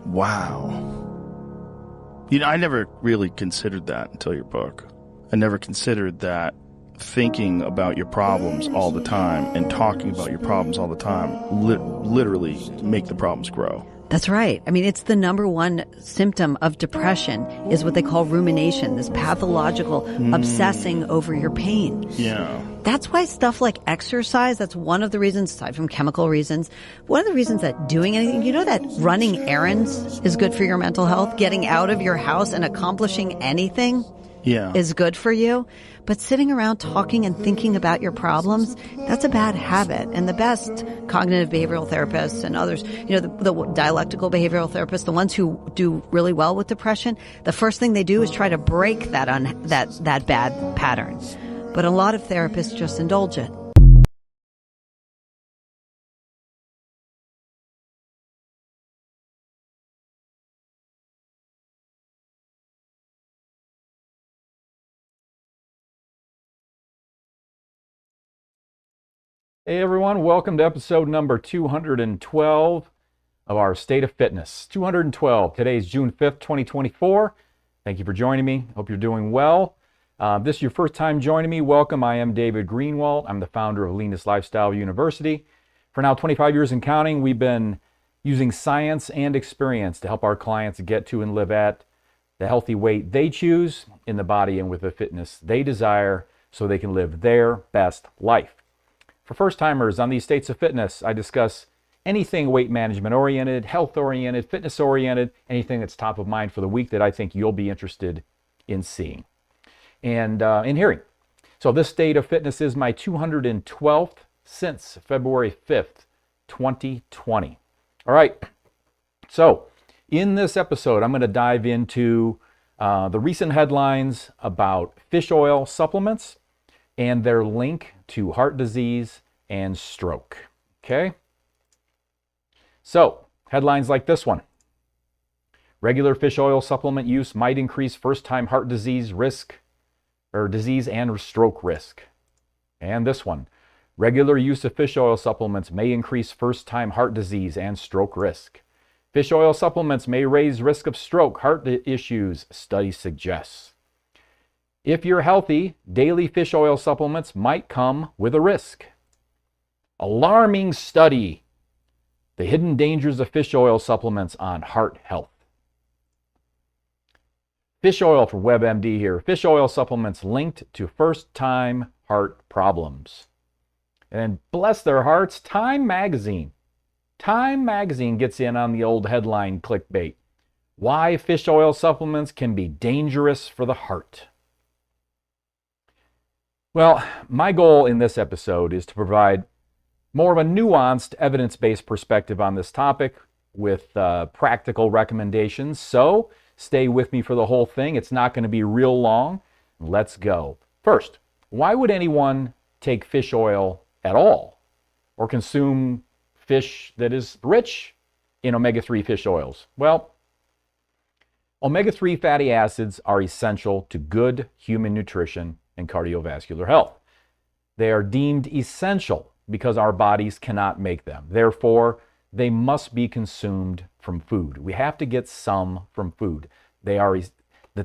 Wow. You know, I never really considered that until your book. I never considered that thinking about your problems all the time and talking about your problems all the time literally make the problems grow. That's right. I mean, it's the number one symptom of depression is what they call rumination, this pathological obsessing over your pain. Yeah. That's why stuff like exercise, that's one of the reasons, aside from chemical reasons, one of the reasons that doing anything, you know that running errands is good for your mental health? Getting out of your house and accomplishing anything is good for you. But sitting around talking and thinking about your problems, that's a bad habit. And the best cognitive behavioral therapists and others, you know, the dialectical behavioral therapists, the ones who do really well with depression, the first thing they do is try to break that that bad pattern. But a lot of therapists just indulge it. Hey everyone, welcome to episode number 212 of our State of Fitness. 212. Today is June 5th, 2024. Thank you for joining me. Hope you're doing well. This is your first time joining me. Welcome. I am David Greenwalt. I'm the founder of Leanest Lifestyle University. For now 25 years and counting, we've been using science and experience to help our clients get to and live at the healthy weight they choose in the body and with the fitness they desire so they can live their best life. For first-timers on these States of Fitness, I discuss anything weight management-oriented, health-oriented, fitness-oriented, anything that's top of mind for the week that I think you'll be interested in seeing and in hearing. So this State of Fitness is my 212th since February 5th, 2020. All right, so in this episode, I'm going to dive into the recent headlines about fish oil supplements and their link to heart disease and stroke. Okay? So, headlines like this one. Regular fish oil supplement use might increase first-time heart disease risk, or disease and stroke risk. And this one. Regular use of fish oil supplements may increase first-time heart disease and stroke risk. Fish oil supplements may raise risk of stroke, heart issues, study suggests. If you're healthy, daily fish oil supplements might come with a risk. Alarming study. The hidden dangers of fish oil supplements on heart health. Fish oil for WebMD here. Fish oil supplements linked to first-time heart problems. And bless their hearts, Time Magazine gets in on the old headline clickbait. Why fish oil supplements can be dangerous for the heart. Well, my goal in this episode is to provide more of a nuanced, evidence-based perspective on this topic with practical recommendations. So stay with me for the whole thing. It's not going to be real long. Let's go. First, why would anyone take fish oil at all or consume fish that is rich in omega-3 fish oils? Well, omega-3 fatty acids are essential to good human nutrition and cardiovascular health. They are deemed essential because our bodies cannot make them. Therefore, they must be consumed from food. We have to get some from food. The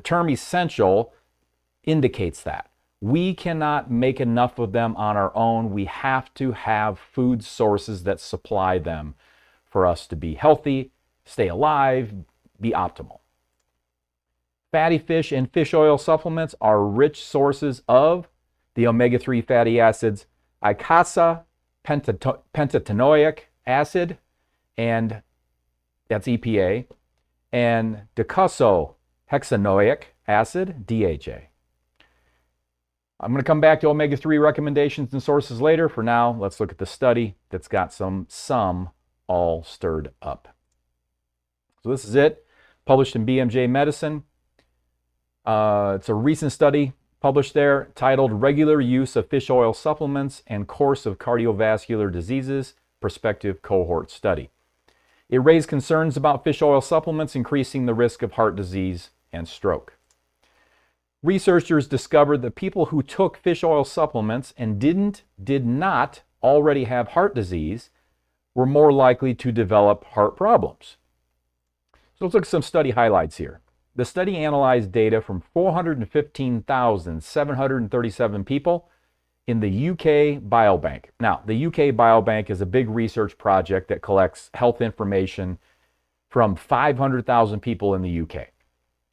term essential indicates that. We cannot make enough of them on our own. We have to have food sources that supply them for us to be healthy, stay alive, be optimal. Fatty fish and fish oil supplements are rich sources of the omega-3 fatty acids icasa pentatenoic acid, and that's EPA, and docosahexaenoic acid, DHA. I'm going to come back to omega-3 recommendations and sources later. For now, let's look at the study that's got some all stirred up. So this is it, published in BMJ Medicine. It's a recent study published there titled Regular Use of Fish Oil Supplements and Course of Cardiovascular Diseases, Prospective Cohort Study. It raised concerns about fish oil supplements increasing the risk of heart disease and stroke. Researchers discovered that people who took fish oil supplements and did not already have heart disease were more likely to develop heart problems. So let's look at some study highlights here. The study analyzed data from 415,737 people in the UK Biobank. Now, the UK Biobank is a big research project that collects health information from 500,000 people in the UK.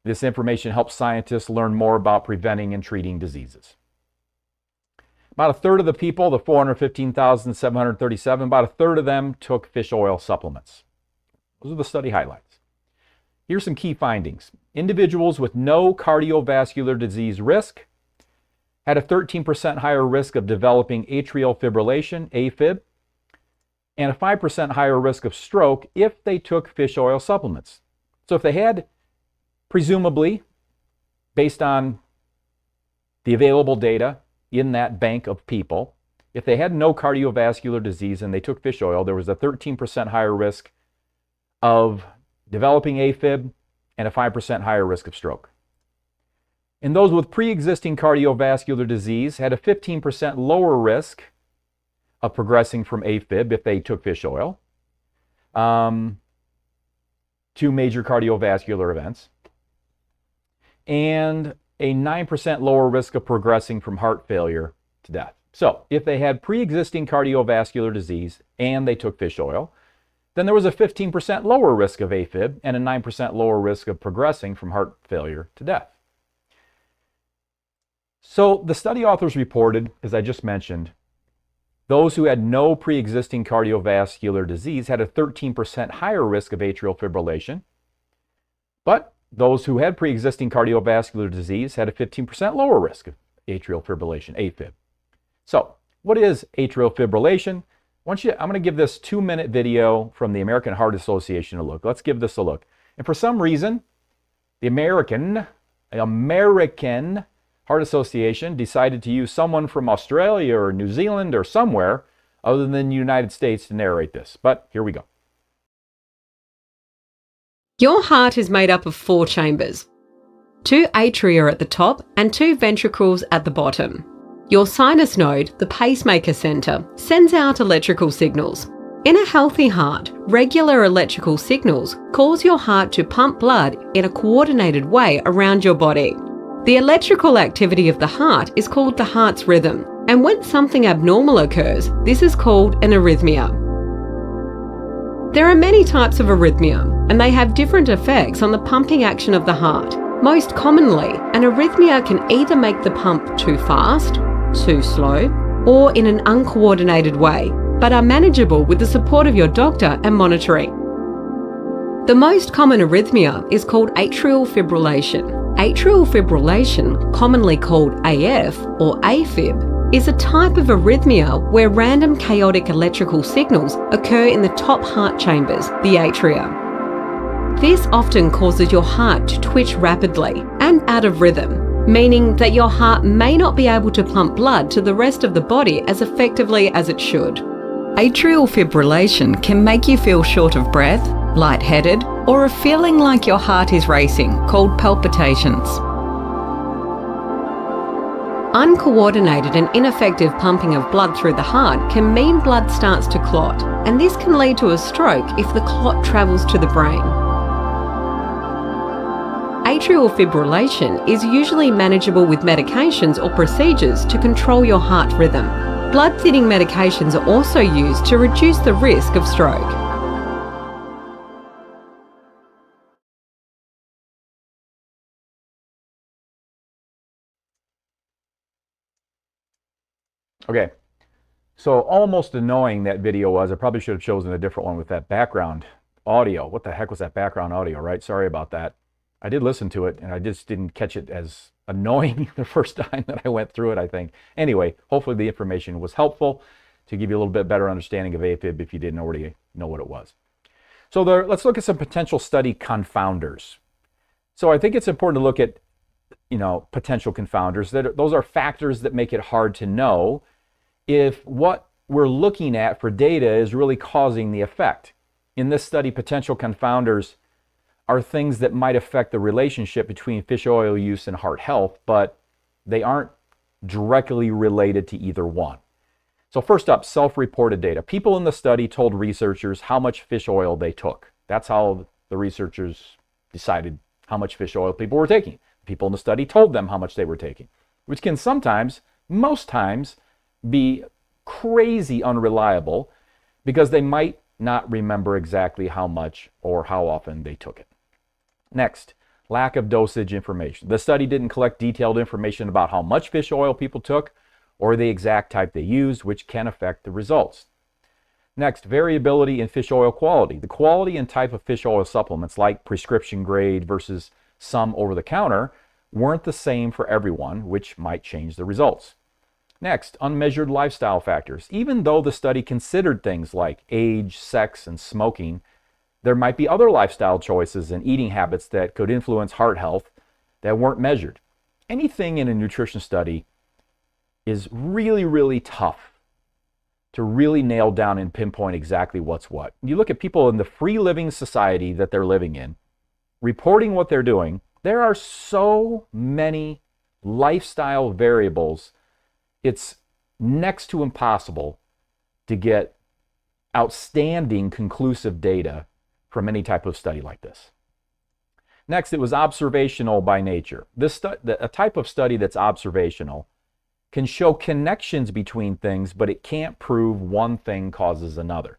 This information helps scientists learn more about preventing and treating diseases. About a third of the people, the 415,737, about a third of them took fish oil supplements. Those are the study highlights. Here's some key findings. Individuals with no cardiovascular disease risk had a 13% higher risk of developing atrial fibrillation, AFib, and a 5% higher risk of stroke if they took fish oil supplements. So if they had, presumably, based on the available data in that bank of people, if they had no cardiovascular disease and they took fish oil, there was a 13% higher risk of developing AFib and a 5% higher risk of stroke. And those with pre-existing cardiovascular disease had a 15% lower risk of progressing from AFib if they took fish oil to major cardiovascular events, and a 9% lower risk of progressing from heart failure to death. So if they had pre-existing cardiovascular disease and they took fish oil, then there was a 15% lower risk of AFib and a 9% lower risk of progressing from heart failure to death. So the study authors reported, as I just mentioned, those who had no pre-existing cardiovascular disease had a 13% higher risk of atrial fibrillation, but those who had pre-existing cardiovascular disease had a 15% lower risk of atrial fibrillation, AFib. So what is atrial fibrillation? I'm going to give this 2-minute video from the American Heart Association a look. Let's give this a look. And for some reason, the American Heart Association decided to use someone from Australia or New Zealand or somewhere other than the United States to narrate this. But here we go. Your heart is made up of 4 chambers, 2 atria at the top and 2 ventricles at the bottom. Your sinus node, the pacemaker center, sends out electrical signals. In a healthy heart, regular electrical signals cause your heart to pump blood in a coordinated way around your body. The electrical activity of the heart is called the heart's rhythm, and when something abnormal occurs, this is called an arrhythmia. There are many types of arrhythmia, and they have different effects on the pumping action of the heart. Most commonly, an arrhythmia can either make the pump too fast, too slow, or in an uncoordinated way, but are manageable with the support of your doctor and monitoring. The most common arrhythmia is called atrial fibrillation. Atrial fibrillation, commonly called AF or AFib, is a type of arrhythmia where random chaotic electrical signals occur in the top heart chambers, the atria. This often causes your heart to twitch rapidly and out of rhythm, meaning that your heart may not be able to pump blood to the rest of the body as effectively as it should. Atrial fibrillation can make you feel short of breath, lightheaded, or a feeling like your heart is racing, called palpitations. Uncoordinated and ineffective pumping of blood through the heart can mean blood starts to clot, and this can lead to a stroke if the clot travels to the brain. Atrial fibrillation is usually manageable with medications or procedures to control your heart rhythm. Blood thinning medications are also used to reduce the risk of stroke. Okay, so almost annoying that video was. I probably should have chosen a different one with that background audio. What the heck was that background audio, right? Sorry about that. I did listen to it, and I just didn't catch it as annoying the first time that I went through it, I think. Anyway, hopefully the information was helpful to give you a little bit better understanding of AFib if you didn't already know what it was. So let's look at some potential study confounders. So I think it's important to look at, potential confounders. Those are factors that make it hard to know if what we're looking at for data is really causing the effect. In this study, potential confounders are things that might affect the relationship between fish oil use and heart health, but they aren't directly related to either one. So first up, self-reported data. People in the study told researchers how much fish oil they took. That's how the researchers decided how much fish oil people were taking. People in the study told them how much they were taking, which can sometimes, most times, be crazy unreliable because they might not remember exactly how much or how often they took it. Next, lack of dosage information. The study didn't collect detailed information about how much fish oil people took or the exact type they used, which can affect the results. Next, variability in fish oil quality. The quality and type of fish oil supplements, like prescription grade versus some over-the-counter, weren't the same for everyone, which might change the results. Next, unmeasured lifestyle factors. Even though the study considered things like age, sex, and smoking, there might be other lifestyle choices and eating habits that could influence heart health that weren't measured. Anything in a nutrition study is really, really tough to really nail down and pinpoint exactly what's what. You look at people in the free living society that they're living in, reporting what they're doing, there are so many lifestyle variables, it's next to impossible to get outstanding conclusive data from any type of study like this. Next, it was observational by nature. A type of study that's observational can show connections between things, but it can't prove one thing causes another.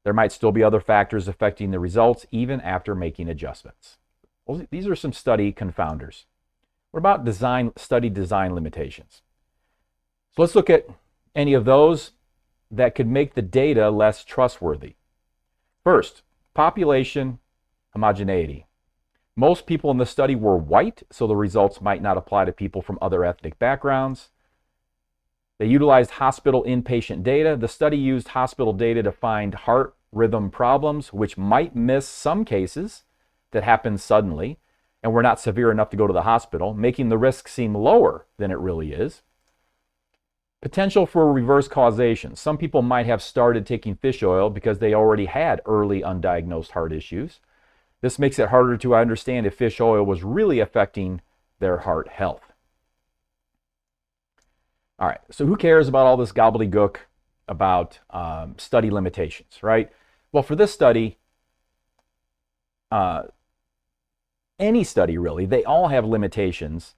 There might still be other factors affecting the results even after making adjustments. Well, these are some study confounders. What about study design limitations? So let's look at any of those that could make the data less trustworthy. First, population homogeneity. Most people in the study were white, so the results might not apply to people from other ethnic backgrounds. They utilized hospital inpatient data. The study used hospital data to find heart rhythm problems, which might miss some cases that happen suddenly and were not severe enough to go to the hospital, making the risk seem lower than it really is. Potential for reverse causation. Some people might have started taking fish oil because they already had early undiagnosed heart issues. This makes it harder to understand if fish oil was really affecting their heart health. All right, so who cares about all this gobbledygook about study limitations, right? Well, for this study, any study really, they all have limitations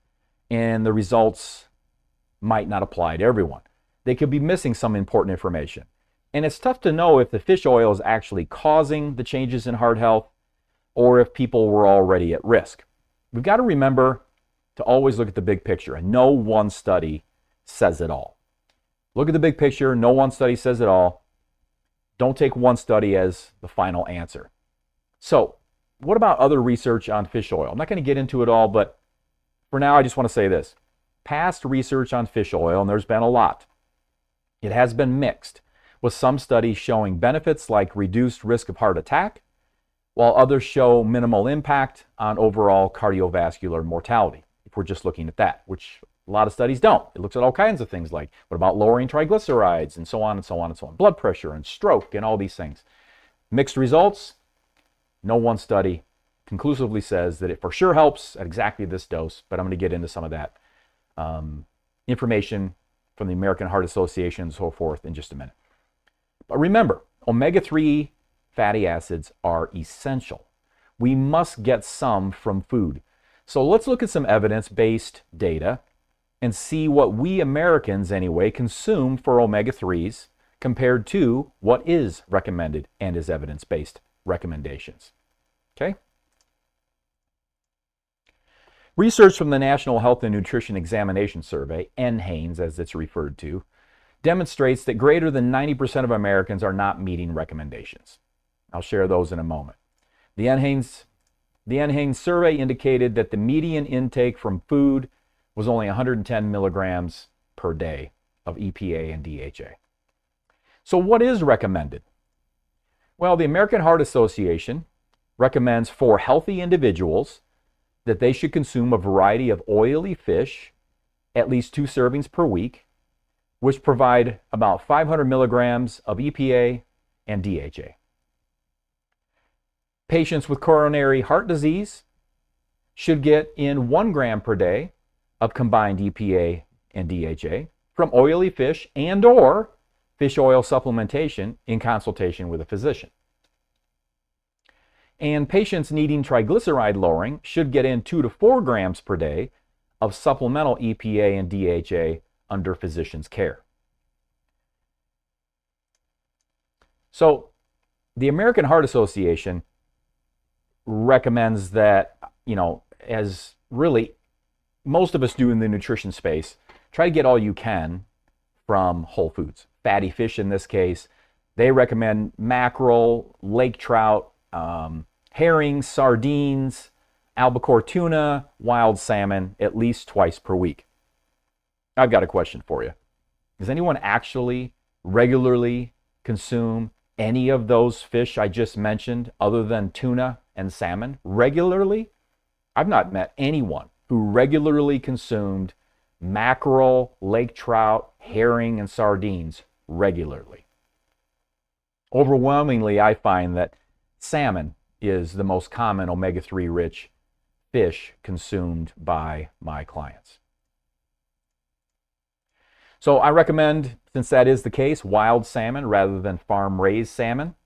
and the results might not apply to everyone. They could be missing some important information. And it's tough to know if the fish oil is actually causing the changes in heart health or if people were already at risk. We've got to remember to always look at the big picture, and no one study says it all. Look at the big picture. No one study says it all. Don't take one study as the final answer. So, what about other research on fish oil? I'm not going to get into it all, but for now, I just want to say this. Past research on fish oil, and there's been a lot, it has been mixed, with some studies showing benefits like reduced risk of heart attack, while others show minimal impact on overall cardiovascular mortality, if we're just looking at that, which a lot of studies don't. It looks at all kinds of things like, what about lowering triglycerides, and so on and so on and so on, blood pressure and stroke and all these things. Mixed results, no one study conclusively says that it for sure helps at exactly this dose, but I'm going to get into some of that information from the American Heart Association and so forth in just a minute. But remember, omega-3 fatty acids are essential. We must get some from food. So let's look at some evidence-based data and see what we Americans, anyway, consume for omega-3s compared to what is recommended and is evidence-based recommendations. Okay? Research from the National Health and Nutrition Examination Survey, NHANES as it's referred to, demonstrates that greater than 90% of Americans are not meeting recommendations. I'll share those in a moment. The NHANES survey indicated that the median intake from food was only 110 milligrams per day of EPA and DHA. So what is recommended? Well, the American Heart Association recommends for healthy individuals that they should consume a variety of oily fish, at least 2 servings per week, which provide about 500 milligrams of EPA and DHA. Patients with coronary heart disease should get in 1 gram per day of combined EPA and DHA from oily fish and or fish oil supplementation in consultation with a physician. And patients needing triglyceride lowering should get in 2 to 4 grams per day of supplemental EPA and DHA under physician's care. So the American Heart Association recommends that, as really most of us do in the nutrition space, try to get all you can from whole foods. Fatty fish in this case. They recommend mackerel, lake trout, herring, sardines, albacore tuna, wild salmon at least twice per week. I've got a question for you. Does anyone actually regularly consume any of those fish I just mentioned other than tuna and salmon regularly? I've not met anyone who regularly consumed mackerel, lake trout, herring, and sardines regularly. Overwhelmingly, I find that salmon is the most common omega-3 rich fish consumed by my clients. So I recommend, since that is the case, wild salmon rather than farm-raised salmon.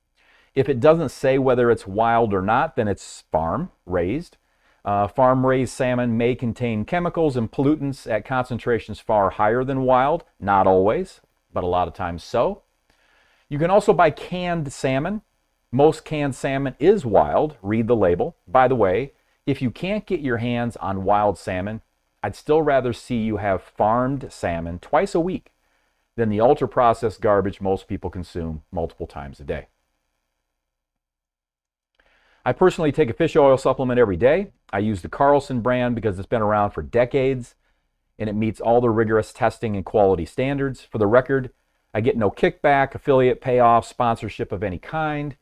If it doesn't say whether it's wild or not, then it's farm-raised. Farm-raised salmon may contain chemicals and pollutants at concentrations far higher than wild. Not always, but a lot of times so. You can also buy canned salmon. Most canned salmon is wild. Read the label. By the way, if you can't get your hands on wild salmon, I'd still rather see you have farmed salmon twice a week than the ultra-processed garbage most people consume multiple times a day. I personally take a fish oil supplement every day. I use the Carlson brand because it's been around for decades and it meets all the rigorous testing and quality standards. For the record, I get no kickback, affiliate payoff, sponsorship of any kind.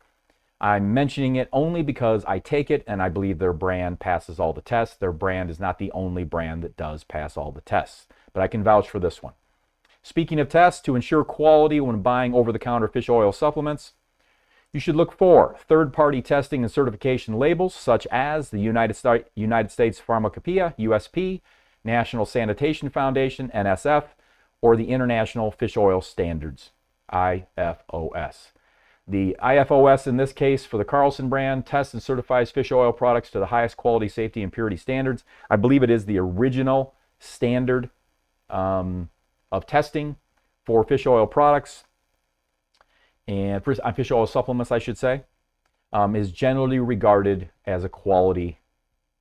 I'm mentioning it only because I take it and I believe their brand passes all the tests. Their brand is not the only brand that does pass all the tests, but I can vouch for this one. Speaking of tests, to ensure quality when buying over-the-counter fish oil supplements, you should look for third-party testing and certification labels such as the United States Pharmacopoeia, USP, National Sanitation Foundation, NSF, or the International Fish Oil Standards, IFOS. The IFOS in this case for the Carlson brand tests and certifies fish oil products to the highest quality, safety, and purity standards. I believe it is the original standard of testing for fish oil products and fish oil supplements, I should say, is generally regarded as a quality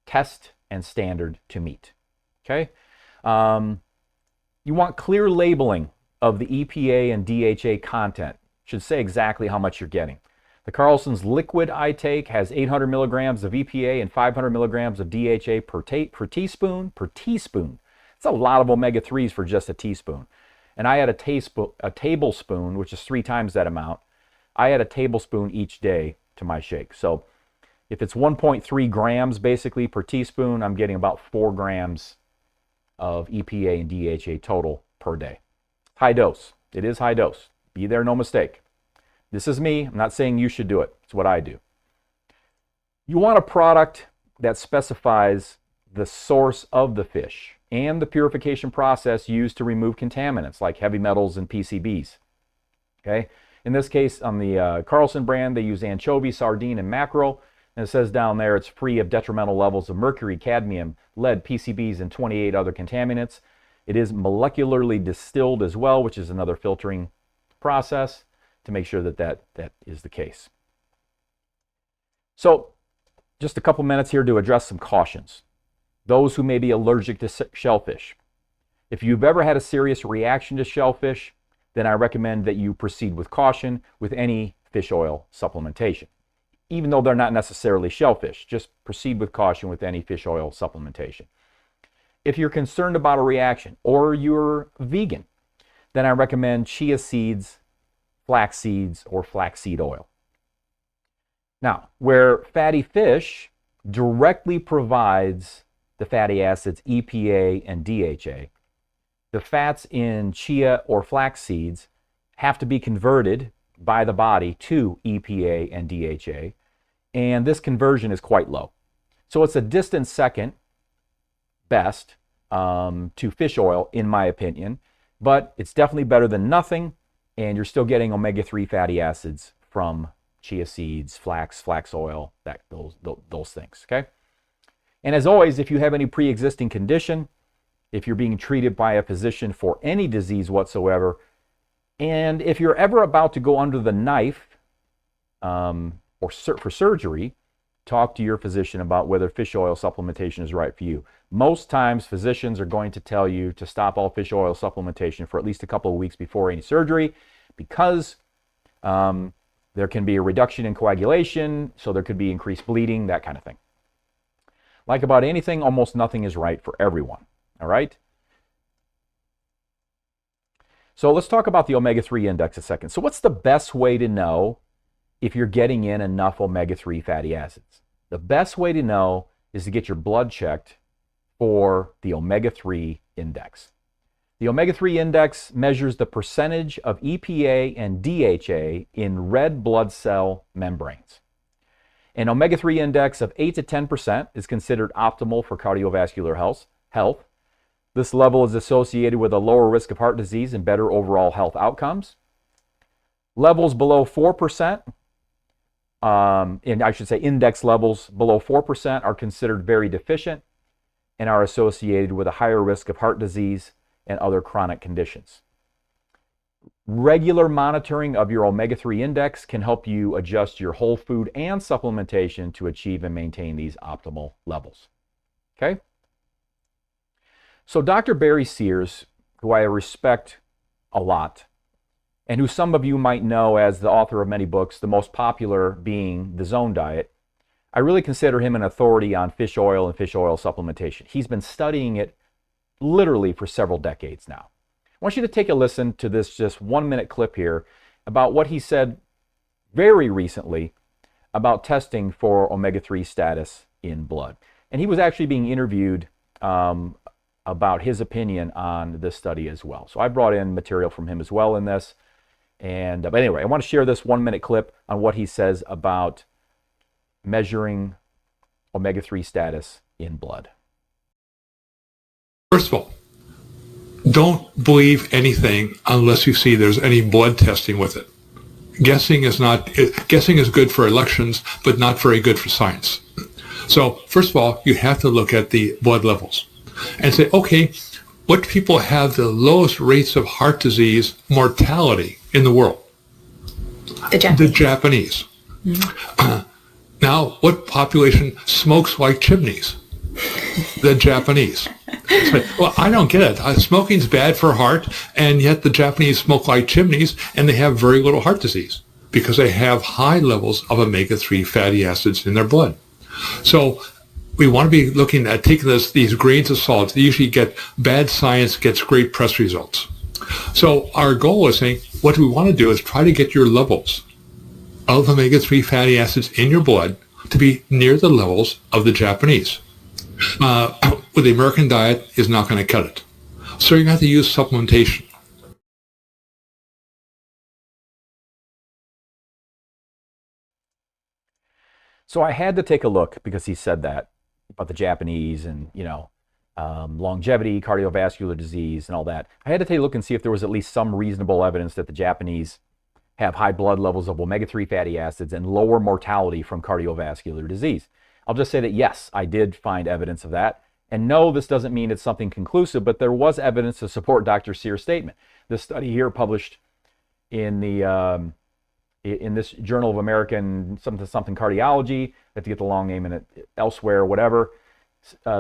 test and standard to meet. Okay? You want clear labeling of the EPA and DHA content. Should say exactly how much you're getting. The Carlson's liquid I take has 800 milligrams of EPA and 500 milligrams of DHA per teaspoon. It's a lot of omega-3s for just a teaspoon. And I add a tablespoon, which is 3 times that amount. I add a tablespoon each day to my shake. So if it's 1.3 grams basically per teaspoon, I'm getting about 4 grams of EPA and DHA total per day. High dose. It is high dose. Be there, no mistake. This is me. I'm not saying you should do it. It's what I do. You want a product that specifies the source of the fish and the purification process used to remove contaminants like heavy metals and PCBs. Okay? In this case, on the Carlson brand, they use anchovy, sardine, and mackerel. And it says down there it's free of detrimental levels of mercury, cadmium, lead, PCBs, and 28 other contaminants. It is molecularly distilled as well, which is another filtering process to make sure that is the case. So just a couple minutes here to address some cautions. Those who may be allergic to shellfish. If you've ever had a serious reaction to shellfish, then I recommend that you proceed with caution with any fish oil supplementation. Even though they're not necessarily shellfish, just proceed with caution with any fish oil supplementation. If you're concerned about a reaction or you're vegan, then I recommend chia seeds, flax seeds, or flaxseed oil. Now, where fatty fish directly provides the fatty acids EPA and DHA, the fats in chia or flax seeds have to be converted by the body to EPA and DHA, and this conversion is quite low. So it's a distant second best to fish oil, in my opinion, but it's definitely better than nothing, and you're still getting omega-3 fatty acids from chia seeds, flax oil, those things, okay? And as always, if you have any pre-existing condition, if you're being treated by a physician for any disease whatsoever, and if you're ever about to go under the knife for surgery, talk to your physician about whether fish oil supplementation is right for you. Most times, physicians are going to tell you to stop all fish oil supplementation for at least a couple of weeks before any surgery because there can be a reduction in coagulation, so there could be increased bleeding, that kind of thing. Like about anything, almost nothing is right for everyone, all right? So let's talk about the omega-3 index a second. So what's the best way to know if you're getting in enough omega-3 fatty acids? The best way to know is to get your blood checked for the omega-3 index. The omega-3 index measures the percentage of EPA and DHA in red blood cell membranes. An omega-3 index of 8 to 10% is considered optimal for cardiovascular health. This level is associated with a lower risk of heart disease and better overall health outcomes. Levels below 4%, index levels below 4% are considered very deficient and are associated with a higher risk of heart disease and other chronic conditions. Regular monitoring of your omega-3 index can help you adjust your whole food and supplementation to achieve and maintain these optimal levels. Okay? So Dr. Barry Sears, who I respect a lot, and who some of you might know as the author of many books, the most popular being The Zone Diet, I really consider him an authority on fish oil and fish oil supplementation. He's been studying it literally for several decades now. I want you to take a listen to this just 1-minute clip here about what he said very recently about testing for omega-3 status in blood. And he was actually being interviewed about his opinion on this study as well. So I brought in material from him as well in this. And but anyway, I want to share this 1-minute clip on what he says about measuring omega-3 status in blood. First of all, don't believe anything unless you see there's any blood testing with it. Guessing is good for elections, but not very good for science. So first of all, you have to look at the blood levels and say, okay, what people have the lowest rates of heart disease mortality in the world? The Japanese. Mm-hmm. Now, what population smokes like chimneys? The Japanese. Well, I don't get it. Smoking's bad for heart, and yet the Japanese smoke like chimneys, and they have very little heart disease because they have high levels of omega-3 fatty acids in their blood. So we want to be looking at taking these grains of salt. They usually get bad science, gets great press results. So our goal is saying, what we want to do is try to get your levels of omega-3 fatty acids in your blood to be near the levels of the Japanese. With the American diet is not going to cut it. So you're going to have to use supplementation. So I had to take a look because he said that about the Japanese and, longevity, cardiovascular disease and all that. I had to take a look and see if there was at least some reasonable evidence that the Japanese have high blood levels of omega-3 fatty acids and lower mortality from cardiovascular disease. I'll just say that yes, I did find evidence of that. And no, this doesn't mean it's something conclusive, but there was evidence to support Dr. Sears' statement. This study here published in the in this Journal of American something Cardiology, I have to get the long name in it, elsewhere, whatever,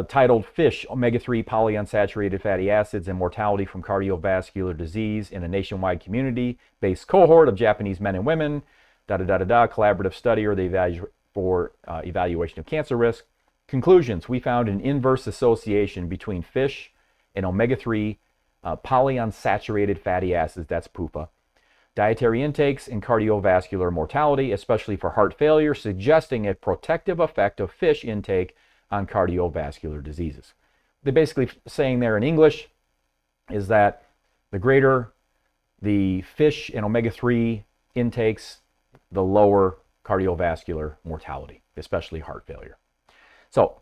titled Fish, Omega-3 Polyunsaturated Fatty Acids and Mortality from Cardiovascular Disease in a Nationwide Community-Based Cohort of Japanese Men and Women, collaborative study or the evaluation of cancer risk. Conclusions, we found an inverse association between fish and omega-3 polyunsaturated fatty acids, that's PUFA, dietary intakes, and cardiovascular mortality, especially for heart failure, suggesting a protective effect of fish intake on cardiovascular diseases. They're basically saying there in English is that the greater the fish and omega-3 intakes, the lower cardiovascular mortality, especially heart failure. So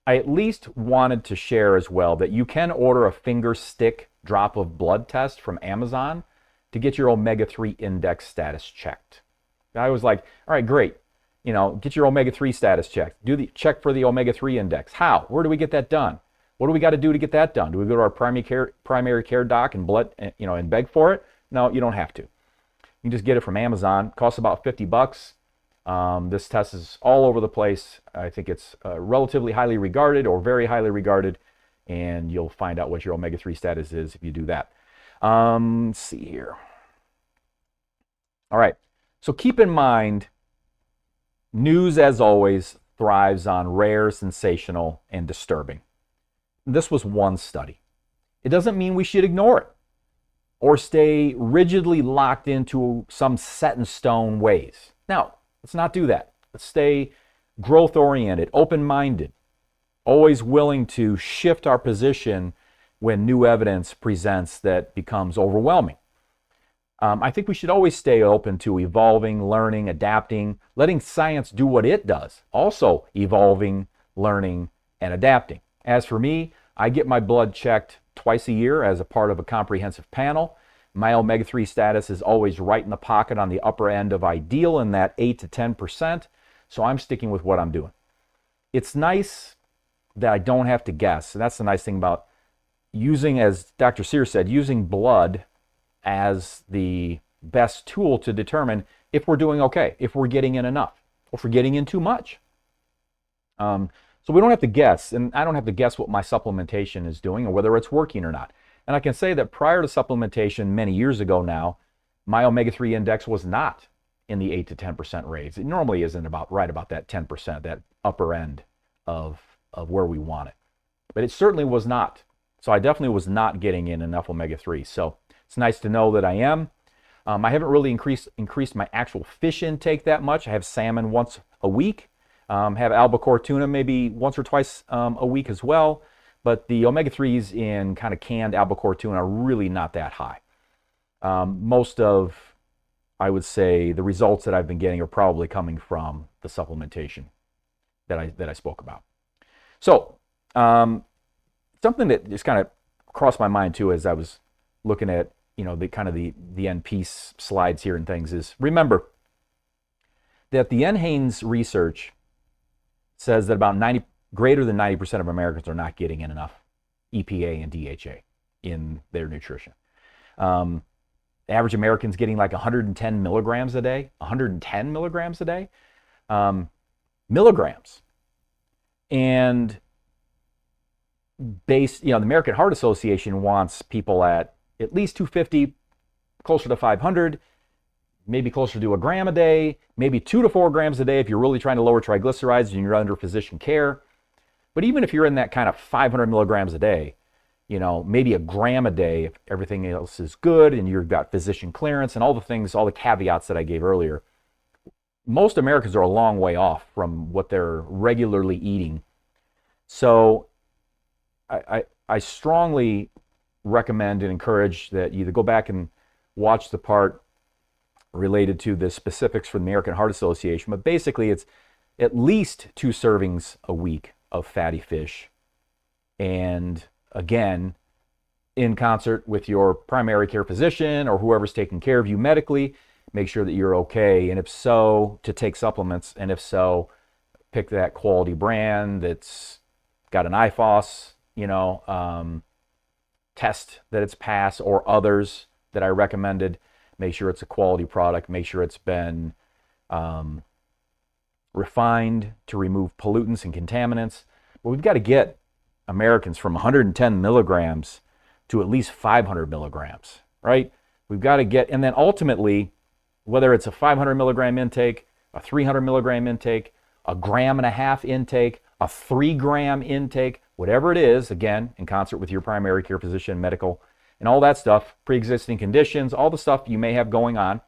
I at least wanted to share as well that you can order a finger stick drop of blood test from Amazon to get your omega-3 index status checked. I was like, all right, great. Get your omega-3 status checked. Do the check for the omega-3 index. How? Where do we get that done? What do we got to do to get that done? Do we go to our primary care doc and beg for it? No, you don't have to. You can just get it from Amazon. It costs about $50. This test is all over the place. I think it's relatively highly regarded or very highly regarded, and you'll find out what your omega-3 status is if you do that. Let's see here. All right. So keep in mind, news, as always, thrives on rare, sensational, and disturbing. This was one study. It doesn't mean we should ignore it or stay rigidly locked into some set-in-stone ways. Now, let's not do that. Let's stay growth-oriented, open-minded, always willing to shift our position when new evidence presents that becomes overwhelming. I think we should always stay open to evolving, learning, adapting, letting science do what it does, also evolving, learning, and adapting. As for me, I get my blood checked twice a year as a part of a comprehensive panel. My omega-3 status is always right in the pocket on the upper end of ideal in that 8 to 10%, so I'm sticking with what I'm doing. It's nice that I don't have to guess, and that's the nice thing about using, as Dr. Sear said, using blood as the best tool to determine if we're doing okay, if we're getting in enough, or if we're getting in too much. So we don't have to guess, and I don't have to guess what my supplementation is doing or whether it's working or not. And I can say that prior to supplementation many years ago now, my omega-3 index was not in the 8 to 10% range. It normally isn't right about that 10%, that upper end of where we want it. But it certainly was not. So I definitely was not getting in enough omega-3. So it's nice to know that I am. I haven't really increased my actual fish intake that much. I have salmon once a week. Have albacore tuna maybe once or twice a week as well. But the omega-3s in kind of canned albacore tuna are really not that high. Most of, I would say, the results that I've been getting are probably coming from the supplementation that I spoke about. So something that just kind of crossed my mind too as I was looking at the end piece slides here and things is, remember that the NHANES research says that about greater than 90% of Americans are not getting in enough EPA and DHA in their nutrition. The average American's getting like 110 milligrams a day, 110 milligrams a day, milligrams. And the American Heart Association wants people at least 250, closer to 500, maybe closer to a gram a day, maybe 2 to 4 grams a day if you're really trying to lower triglycerides and you're under physician care. But even if you're in that kind of 500 milligrams a day, maybe a gram a day if everything else is good and you've got physician clearance and all the caveats that I gave earlier, most Americans are a long way off from what they're regularly eating. So I strongly recommend and encourage that you either go back and watch the part related to the specifics for the American Heart Association, but basically it's at least 2 servings a week of fatty fish. And again, in concert with your primary care physician or whoever's taking care of you medically, make sure that you're okay. And if so, to take supplements. And if so, pick that quality brand that's got an IFOS, test that it's passed, or others that I recommended. Make sure it's a quality product. Make sure it's been refined to remove pollutants and contaminants. But we've got to get Americans from 110 milligrams to at least 500 milligrams, right? We've got to get, and then ultimately, whether it's a 500 milligram intake, a 300 milligram intake, a 1.5 gram intake, a 3 gram intake, whatever it is, again, in concert with your primary care physician, medical, and all that stuff, pre-existing conditions, all the stuff you may have going on.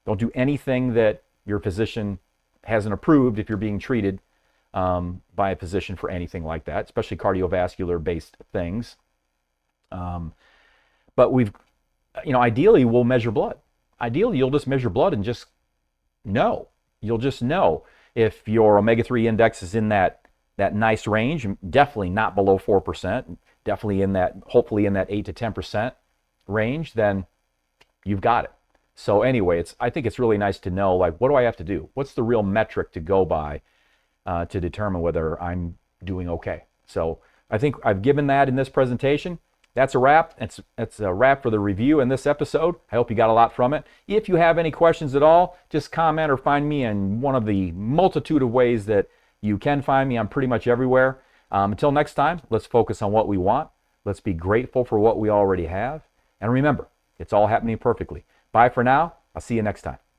Don't do anything that your physician hasn't approved if you're being treated by a physician for anything like that, especially cardiovascular-based things. But ideally, we'll measure blood. Ideally, you'll just measure blood and just know. You'll just know if your omega-3 index is in that nice range, definitely not below 4%, definitely hopefully in that 8 to 10% range, then you've got it. So anyway, I think it's really nice to know, like, what do I have to do? What's the real metric to go by to determine whether I'm doing okay? So I think I've given that in this presentation. That's a wrap. That's a wrap for the review in this episode. I hope you got a lot from it. If you have any questions at all, just comment or find me in one of the multitude of ways that you can find me. I'm pretty much everywhere. Until next time, let's focus on what we want. Let's be grateful for what we already have. And remember, it's all happening perfectly. Bye for now. I'll see you next time.